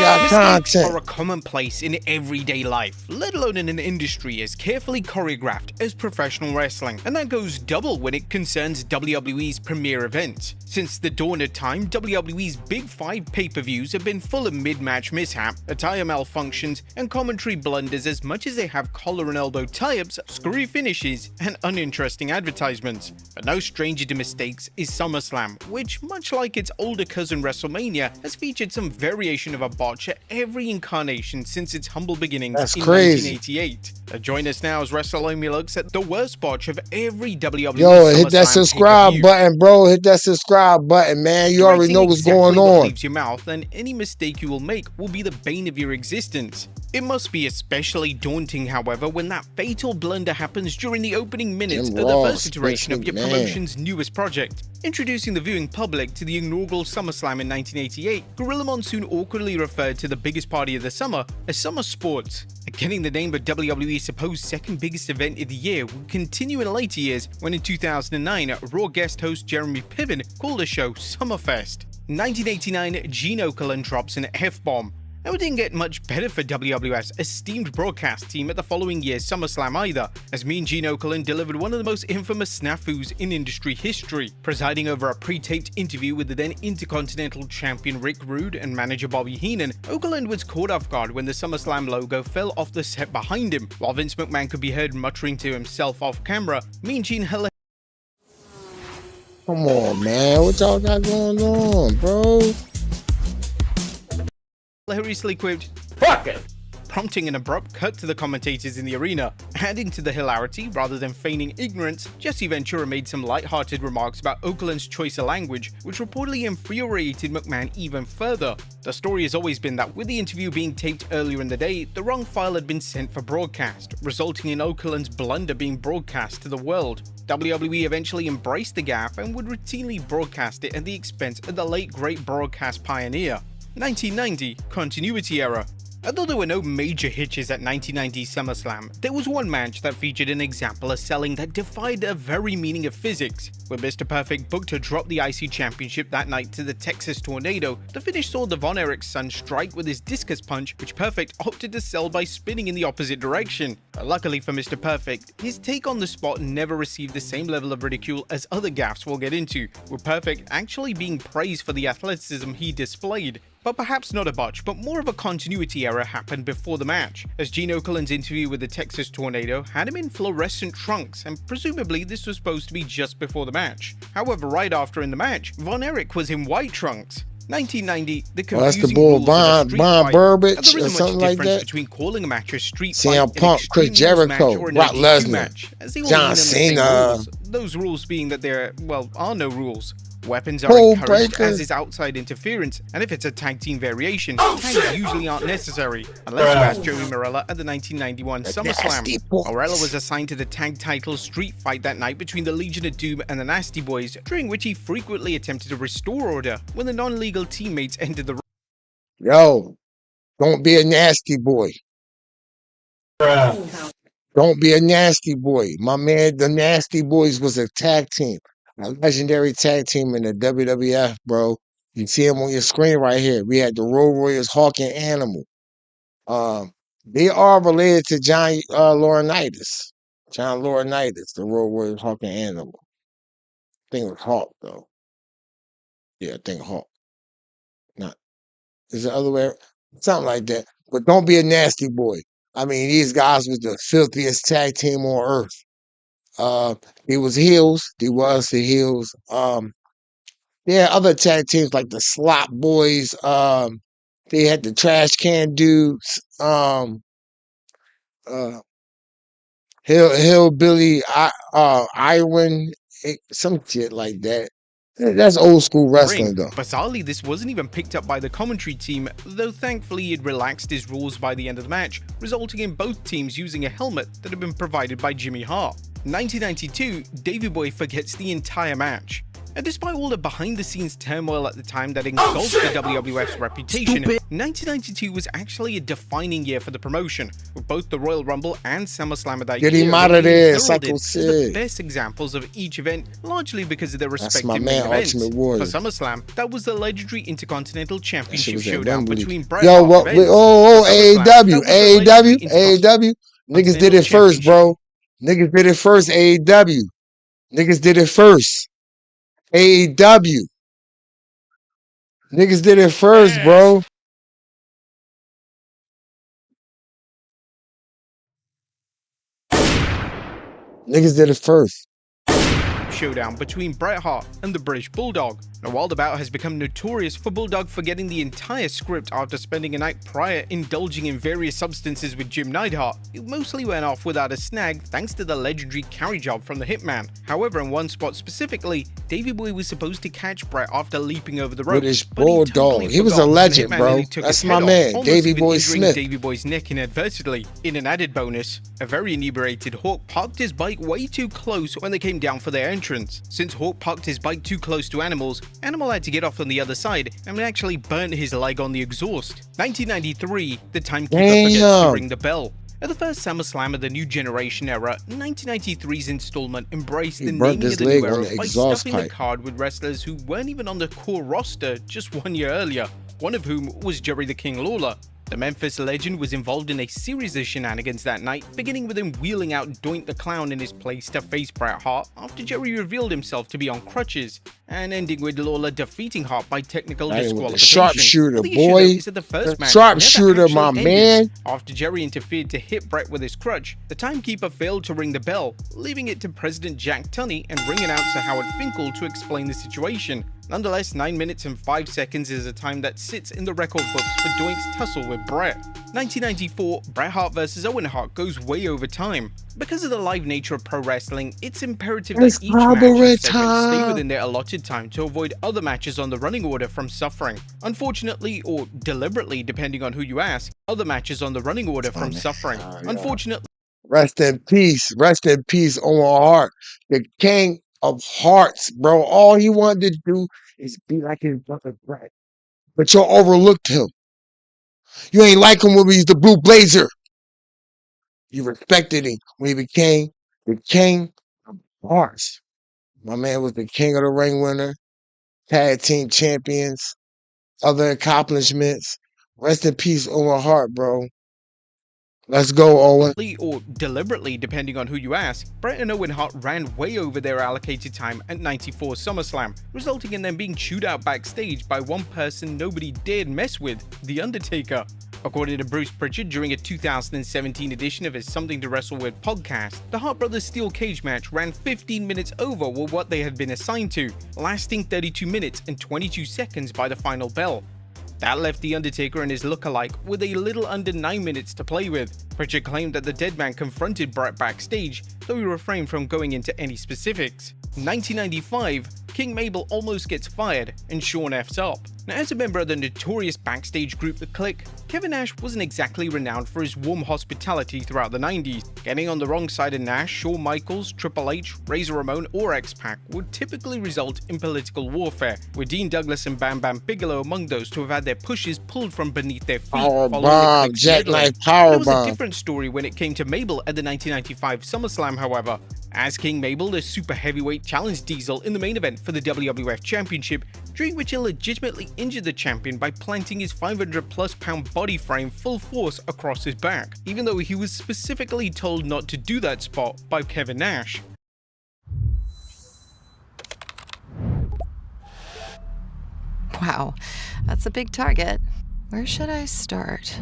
got Mistakes content. are a commonplace in everyday life, let alone in an industry as carefully choreographed as professional wrestling, and that goes double when it concerns WWE's premier event. Since the dawn of time, WWE's Big 5 pay-per-views have been full of mid-match mishap, attire malfunctions, and commentary blunders as much as they have collar and elbow tie-ups, screwy finishes, and uninteresting advertisements. But no stranger to mistakes is SummerSlam, which, much like its older cousin WrestleMania, has featured some variation of a botch at every incarnation since its humble beginnings That's in crazy. 1988. Join us now as WrestleMania looks at the worst botch of every WWE Yo, hit that SummerSlam subscribe pay-per-view. button, bro. Hit that subscribe button, man. You already Directing know what's exactly going what on. leaves your mouth, and any mistake you will make will be the bane of your existence. It must be especially daunting, however, when that fatal blunder happens during the opening minutes Jim of the Ross, first iteration of your man. promotion's newest project. Introducing the viewing public to the inaugural SummerSlam in 1988, Gorilla Monsoon awkwardly referred to the biggest party of the summer as Summer Sports. Getting the name of WWE's supposed second biggest event of the year would continue in later years when in 2009, Raw guest host Jeremy Piven called the show Summerfest. 1989, Gene Okerlund drops an F-bomb. Now, it didn't get much better for WWF's esteemed broadcast team at the following year's SummerSlam either, as Mean Gene Okerlund delivered one of the most infamous snafus in industry history, presiding over a pre-taped interview with the then Intercontinental Champion Rick Rude and manager Bobby Heenan. Okerlund was caught off guard when the SummerSlam logo fell off the set behind him, while Vince McMahon could be heard muttering to himself off camera. Mean Gene Come on, man. What y'all got going on, bro? hilariously quipped, Fuck it! prompting an abrupt cut to the commentators in the arena. Adding to the hilarity, rather than feigning ignorance, Jesse Ventura made some light-hearted remarks about Okerlund's choice of language, which reportedly infuriated McMahon even further. The story has always been that with the interview being taped earlier in the day, the wrong file had been sent for broadcast, resulting in Okerlund's blunder being broadcast to the world. WWE eventually embraced the gaffe and would routinely broadcast it at the expense of the late great broadcast pioneer. 1990, continuity error. Although there were no major hitches at 1990's SummerSlam, there was one match that featured an example of selling that defied the very meaning of physics. With Mr. Perfect booked to drop the IC Championship that night to the Texas Tornado, the finish saw the Von Erich's son strike with his discus punch, which Perfect opted to sell by spinning in the opposite direction. Luckily for Mr. Perfect, his take on the spot never received the same level of ridicule as other gaffes we'll get into, with Perfect actually being praised for the athleticism he displayed. But perhaps not a botch, but more of a continuity error happened before the match, as Gene Okerlund's interview with the Texas Tornado had him in fluorescent trunks, and presumably this was supposed to be just before the match. However, right after in the match, Von Erich was in white trunks. 1990, the That's confusing the bull, rules of a street Von fight. Burbage There or isn't something much like difference that. between calling a match a street CM fight, Punk, an Chris Extreme Rules match, Jericho, or an Brock LGQ Lesnar, match, as they all John lean on the same Cena. rules. Those rules being that there, well, are no rules. Weapons are Pole encouraged, breaker. as is outside interference, and if it's a tag team variation, tags usually aren't necessary, unless you ask Joey Morella at the 1991 Nasty SummerSlam. Boys. Morella was assigned to the tag title street fight that night between the Legion of Doom and the Nasty Boys, during which he frequently attempted to restore order when the non-legal teammates entered the Yo, don't be a nasty boy. Don't be a nasty boy. My man, the Nasty Boys was a tag team, a legendary tag team in the WWF, bro. You see them on your screen right here. We had the Road Warriors, Hawk and Animal. They are related to John Laurinaitis. John Laurinaitis, the Road Warriors, Hawk and Animal. I think it was Hawk, though. Yeah, I think Hawk. Not. Is the other way? Something like that. But don't be a nasty boy. I mean, these guys was the filthiest tag team on earth. He was heels. He was the heels. They had other tag teams like the Slop Boys. They had the Trash Can Dudes. Uh, Hillbilly, Iron, some shit like that. That's old school wrestling, ring. though. Bizarrely, this wasn't even picked up by the commentary team, though thankfully he'd relaxed his rules by the end of the match, resulting in both teams using a helmet that had been provided by Jimmy Hart. 1992, Davey Boy forgets the entire match. And despite all the behind-the-scenes turmoil at the time that engulfed the WWF's reputation, 1992 was actually a defining year for the promotion, with both the Royal Rumble and SummerSlam of that Get year him out of being there, heralded Psycho as the Sid. best examples of each event, largely because of their That's respective my main man, events. Ultimate Warrior. For SummerSlam, that was the legendary Intercontinental Championship was at showdown Wembley. between Bret Yo, Hart what? and Vince. Oh, For SummerSlam, AEW, that was the legendary AEW. Niggas did it first, bro. Niggas did it first. AEW. Niggas did it first. AEW. Niggas did it first, bro. Niggas did it first. Showdown between Bret Hart and the British Bulldog. Now, while the bout has become notorious for Bulldog forgetting the entire script after spending a night prior indulging in various substances with Jim Neidhart, it mostly went off without a snag thanks to the legendary carry job from the Hitman. However, in one spot specifically, Davey Boy was supposed to catch Bret after leaping over the ropes, British but he Bulldog. totally He was a forgot, legend, and the Hitman bro. nearly took That's his my head man, off, almost Davey even Boy injuring Smith. Davey Boy's neck inadvertently. In an added bonus, a very inebriated Hawk parked his bike way too close when they came down for their entrance. Since Hawk parked his bike too close to Animal had to get off on the other side and actually burnt his leg on the exhaust. 1993, the timekeeper forgets to ring the bell. At the first SummerSlam of the New Generation era, 1993's installment embraced the naming of the new era by stuffing the card with wrestlers who weren't even on the core roster just 1 year earlier, one of whom was Jerry the King Lawler. The Memphis legend was involved in a series of shenanigans that night, beginning with him wheeling out Doink the Clown in his place to face Bret Hart after Jerry revealed himself to be on crutches, and ending with Lawler defeating Hart by technical disqualification. Sharpshooter, the boy. Is that the first match Sharpshooter, my man. After Jerry interfered to hit Bret with his crutch, the timekeeper failed to ring the bell, leaving it to President Jack Tunney and ring announcer Howard Finkel to explain the situation. Nonetheless, 9 minutes and 5 seconds is a time that sits in the record books for Doink's tussle with Bret. 1994, Bret Hart vs. Owen Hart goes way over time. Because of the live nature of pro wrestling, it's imperative that each match and segment stay within their allotted time to avoid other matches on the running order from suffering. Unfortunately, or deliberately depending on who you ask, other matches on the running order from suffering. Unfortunately, rest in peace, Owen Hart, the king of hearts, bro. All he wanted to do is be like his brother Bret. But you overlooked him. You ain't like him when he was the Blue Blazer. You respected him when he became the king of hearts. My man was the king of the ring winner, tag team champions, other accomplishments. Rest in peace, Owen Hart, bro. Let's go, Owen. Or deliberately, depending on who you ask, Bret and Owen Hart ran way over their allocated time at 94 SummerSlam, resulting in them being chewed out backstage by one person nobody dared mess with, The Undertaker. According to Bruce Pritchard during a 2017 edition of his Something to Wrestle With podcast, the Hart Brothers Steel Cage match ran 15 minutes over what they had been assigned to, lasting 32 minutes and 22 seconds by the final bell. That left The Undertaker and his lookalike with a little under 9 minutes to play with. Pritchard claimed that the dead man confronted Bret backstage, though he refrained from going into any specifics. 1995, King Mabel almost gets fired, and Shawn F's up. Now, as a member of the notorious backstage group The Clique, Kevin Nash wasn't exactly renowned for his warm hospitality throughout the 90s. Getting on the wrong side of Nash, Shawn Michaels, Triple H, Razor Ramon, or X-Pac would typically result in political warfare, with Dean Douglas and Bam Bam Bigelow among those to have had their pushes pulled from beneath their feet. Powerbomb, jackknife powerbomb. It was a different story when it came to Mabel at the 1995 SummerSlam, however. As King Mabel, the super heavyweight challenged Diesel in the main event for the WWF Championship, during which he legitimately injured the champion by planting his 500+ pound body frame full force across his back, even though he was specifically told not to do that spot by Kevin Nash. Wow, that's a big target. Where should I start?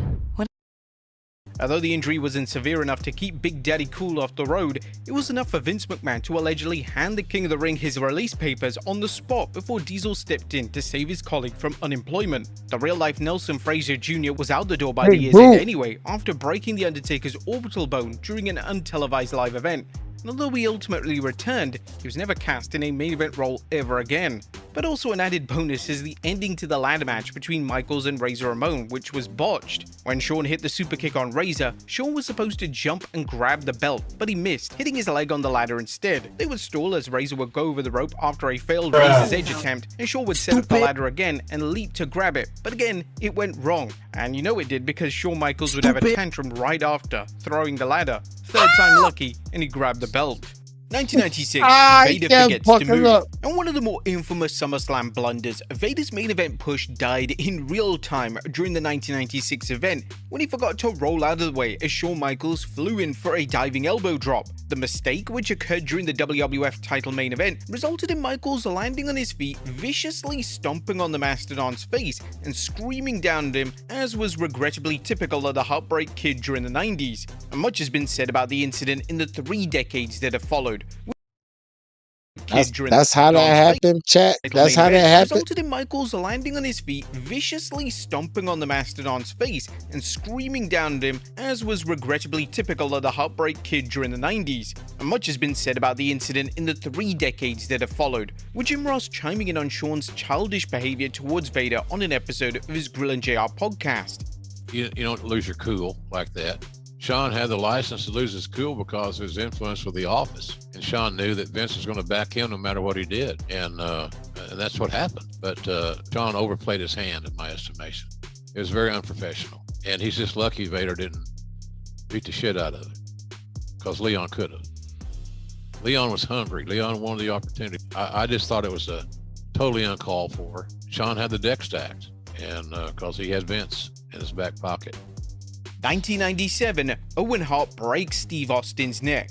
Although the injury wasn't severe enough to keep Big Daddy cool off the road, it was enough for Vince McMahon to allegedly hand the King of the Ring his release papers on the spot before Diesel stepped in to save his colleague from unemployment. The real-life Nelson Frazier Jr. was out the door by the year's end anyway, after breaking The Undertaker's orbital bone during an untelevised live event. And although he ultimately returned, he was never cast in a main event role ever again. But also an added bonus is the ending to the ladder match between Michaels and Razor Ramon, which was botched. When Shawn hit the super kick on Razor, Shawn was supposed to jump and grab the belt, but he missed, hitting his leg on the ladder instead. They would stall as Razor would go over the rope after a failed Razor's Edge attempt, and Shawn would set up the ladder again and leap to grab it, but again, it went wrong. And you know it did because Shawn Michaels would have a tantrum right after, throwing the ladder. Third time lucky, and he grabbed the belt. 1996, Vader forgets to move. And one of the more infamous SummerSlam blunders, Vader's main event push died in real time during the 1996 event when he forgot to roll out of the way as Shawn Michaels flew in for a diving elbow drop. The mistake, which occurred during the WWF title main event, resulted in Michaels landing on his feet, viciously stomping on the Mastodon's face and screaming down at him, as was regrettably typical of the Heartbreak Kid during the 90s. And much has been said about the incident in the 3 decades that have followed. That's how that happened, chat. That's how that happened. Resulted in Michaels landing on his feet, viciously stomping on the Mastodon's face and screaming down at him, as was regrettably typical of the Heartbreak Kid during the 90s. And much has been said about the incident in the 3 decades that have followed, with Jim Ross chiming in on Shawn's childish behavior towards Vader on an episode of his Grill and JR podcast. You don't lose your cool like that. Shawn had the license to lose his cool because of his influence with The Office. And Shawn knew that Vince was going to back him no matter what he did. And that's what happened. But Shawn overplayed his hand, in my estimation. It was very unprofessional. And he's just lucky Vader didn't beat the shit out of him, because Leon could have. Leon was hungry. Leon wanted the opportunity. I just thought it was totally uncalled for. Shawn had the deck stacked, and because he had Vince in his back pocket. 1997, Owen Hart breaks Steve Austin's neck.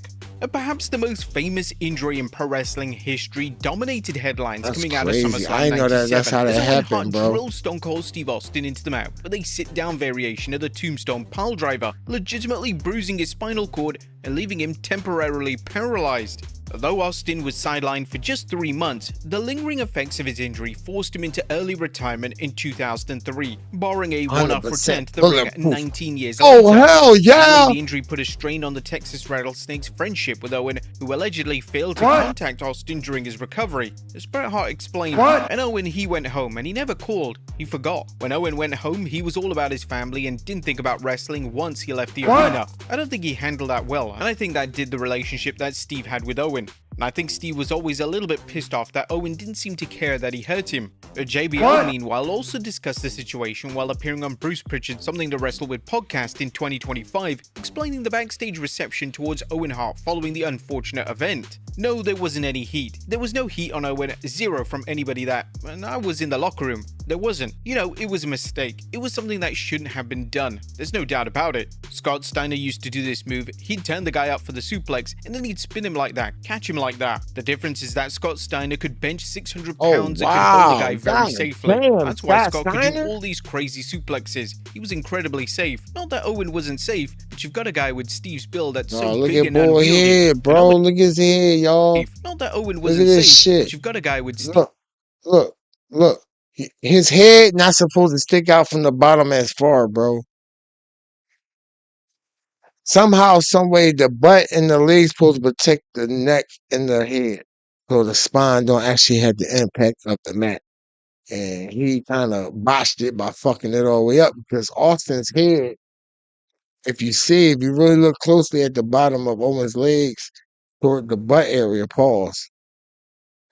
Perhaps the most famous injury in pro wrestling history dominated headlines coming out of SummerSlam. I know that's how that happened, bro. Drills Stone Cold Steve Austin into the mouth with a sit-down variation of the Tombstone Piledriver, legitimately bruising his spinal cord and leaving him temporarily paralyzed. Though Austin was sidelined for just 3 months, the lingering effects of his injury forced him into early retirement in 2003, barring a one-off return to the ring at 19 years later. Oh, hell yeah! The injury put a strain on the Texas Rattlesnakes' friendship with Owen, who allegedly failed to contact Austin during his recovery. As Bret Hart explained, and Owen, he went home and he never called. He forgot. When Owen went home, he was all about his family and didn't think about wrestling once he left the arena. I don't think he handled that well, and I think that did the relationship that Steve had with Owen. And I think Steve was always a little bit pissed off that Owen didn't seem to care that he hurt him. JBL, meanwhile, also discussed the situation while appearing on Bruce Pritchard's Something to Wrestle With podcast in 2025, explaining the backstage reception towards Owen Hart following the unfortunate event. No, there wasn't any heat. There was no heat on Owen, zero from anybody and I was in the locker room. There wasn't. You know, it was a mistake. It was something that shouldn't have been done. There's no doubt about it. Scott Steiner used to do this move. He'd turn the guy up for the suplex, and then he'd spin him like that, catch him like that. The difference is that Scott Steiner could bench 600 pounds and could hold the guy very safely. That's why Scott could do all these crazy suplexes. He was incredibly safe. Not that Owen wasn't safe, but you've got a guy with Steve's build that's so big and unwieldy. Head, bro. Look at his head, y'all. Not that Owen wasn't safe, shit. But you've got a guy with Steve. Look. His head not supposed to stick out from the bottom as far, bro. Somehow, some way, the butt and the legs supposed to protect the neck and the head, so the spine don't actually have the impact of the mat. And he kind of botched it by fucking it all the way up, because Austin's head, if you really look closely at the bottom of Owen's legs toward the butt area,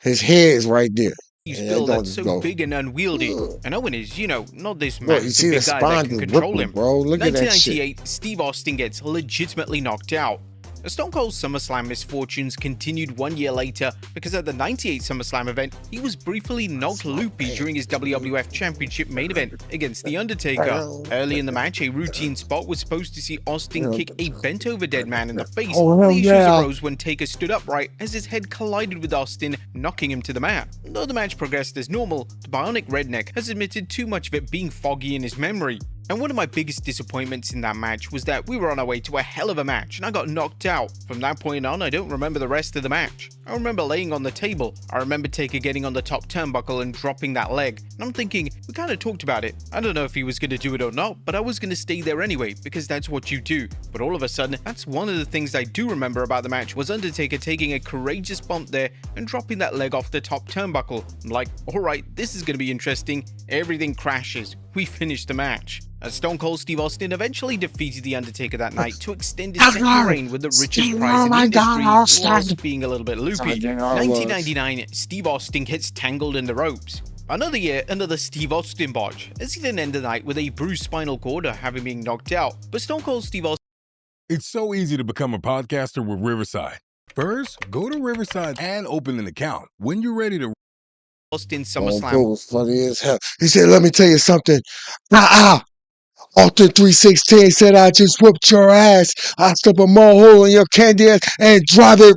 his head is right there. He's built that's so big and unwieldy. And Owen is, not this massive big guy that can control him. Bro. Look 1998, Steve Austin gets legitimately knocked out. The Stone Cold SummerSlam misfortunes continued 1 year later because at the 98 SummerSlam event, he was briefly knocked loopy during his WWF Championship main event against The Undertaker. Early in the match, a routine spot was supposed to see Austin kick a bent-over dead man in the face. The issues arose when Taker stood upright as his head collided with Austin, knocking him to the mat. Though the match progressed as normal, the Bionic Redneck has admitted too much of it being foggy in his memory. And one of my biggest disappointments in that match was that we were on our way to a hell of a match and I got knocked out. From that point on, I don't remember the rest of the match. I remember laying on the table. I remember Taker getting on the top turnbuckle and dropping that leg. And I'm thinking, we kind of talked about it. I don't know if he was going to do it or not, but I was going to stay there anyway, because that's what you do. But all of a sudden, that's one of the things I do remember about the match was Undertaker taking a courageous bump there and dropping that leg off the top turnbuckle. I'm like, alright, this is going to be interesting. Everything crashes. We finish the match. As Stone Cold Steve Austin eventually defeated The Undertaker that night to extend his second reign with the richest prize in the industry, whilst being a little bit loopy. 1999, Steve Austin gets tangled in the ropes. Another year, another Steve Austin botch, as he then ended the night with a bruised spinal cord or having been knocked out. But Stone Cold Steve Austin... It's so easy to become a podcaster with Riverside. First, go to Riverside and open an account. When you're ready to... Austin Oh, SummerSlam. bro was funny as hell. He said, let me tell you something. Austin 316 said, I just whooped your ass. I step a more hole in your candy ass and drive it.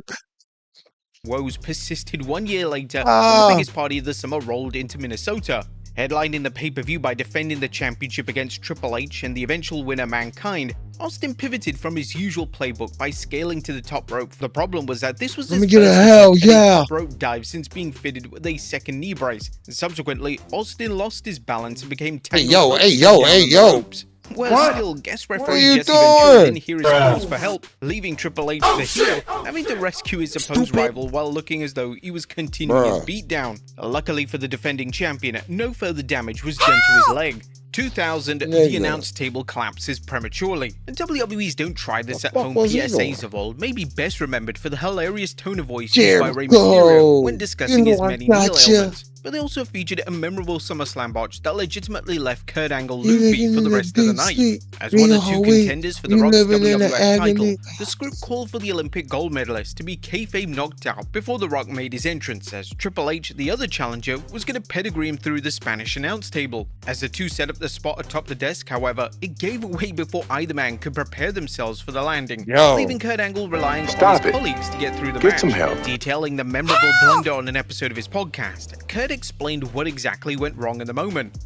Woes persisted 1 year later when the biggest party of the summer rolled into Minnesota. Headlining the pay-per-view by defending the championship against Triple H and the eventual winner Mankind, Austin pivoted from his usual playbook by scaling to the top rope. The problem was that this was his first attempt at a top rope dive since being fitted with a second knee brace. And subsequently, Austin lost his balance and became tangled ropes. Well, still, guest referee Jesse Ventura didn't hear his calls for help, leaving Triple H the heel, having to rescue his supposed rival while looking as though he was continuing his beatdown. Luckily for the defending champion, no further damage was done to his leg. 2000, the announce table collapses prematurely. And WWE's Don't Try This at Home PSAs of old may be best remembered for the hilarious tone of voice used by Rey Mysterio when discussing his many knee ailments. But they also featured a memorable SummerSlam botch that legitimately left Kurt Angle loopy for the rest of the night. As one of two contenders for the Rock's WWF title, the script called for the Olympic gold medalist to be kayfabe knocked out before The Rock made his entrance, as Triple H, the other challenger, was going to pedigree him through the Spanish announce table. As the two set up the spot atop the desk, however, it gave away before either man could prepare themselves for the landing, leaving Kurt Angle relying on his colleagues to get through the match. Some help. Detailing the memorable blunder on an episode of his podcast, Kurt explained what exactly went wrong in the moment.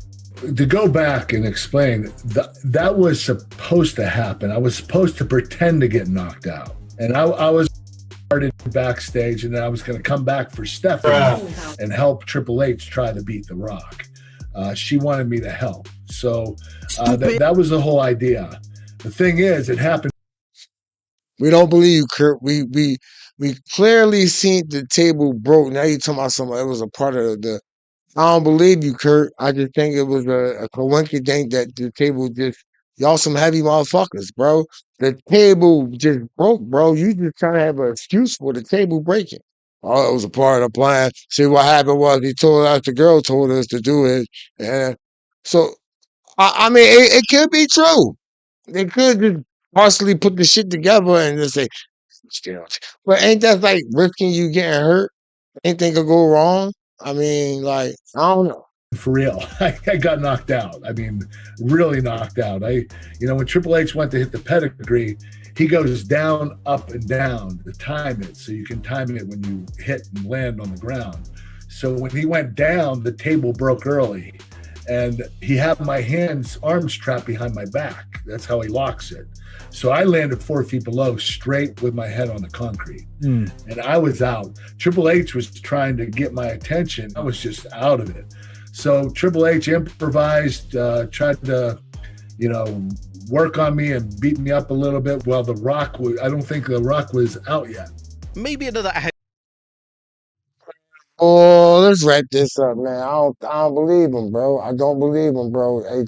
To go back and explain, that was supposed to happen. I was supposed to pretend to get knocked out. And I was started backstage, and then I was going to come back for Stephanie and help Triple H try to beat The Rock. She wanted me to help. So that was the whole idea. The thing is, it happened. We don't believe you, Kurt. We clearly seen the table broke. Now you talking about something. It was a part of the. I don't believe you, Kurt. I just think it was a coincidence that the table just y'all some heavy motherfuckers, bro. The table just broke, bro. You just trying to have an excuse for the table breaking. Oh, it was a part of the plan. See, what happened was he told us, the girl told us to do it, and so I mean, it could be true. They could just partially put the shit together and just say, but ain't that like risking you getting hurt? Anything could go wrong. I mean, like, I don't know. For real, I got knocked out. I mean, really knocked out. When Triple H went to hit the pedigree, he goes down, up, and down to time it. So you can time it when you hit and land on the ground. So when he went down, the table broke early. And he had my arms trapped behind my back. That's how he locks it. So I landed 4 feet below, straight with my head on the concrete. And I was out. Triple H was trying to get my attention. I was just out of it. So Triple H improvised, tried to, work on me and beat me up a little bit. Well, I don't think The Rock was out yet. Maybe another Oh, let's wrap this up, man. I don't believe him, bro. I don't believe him, bro. Hey,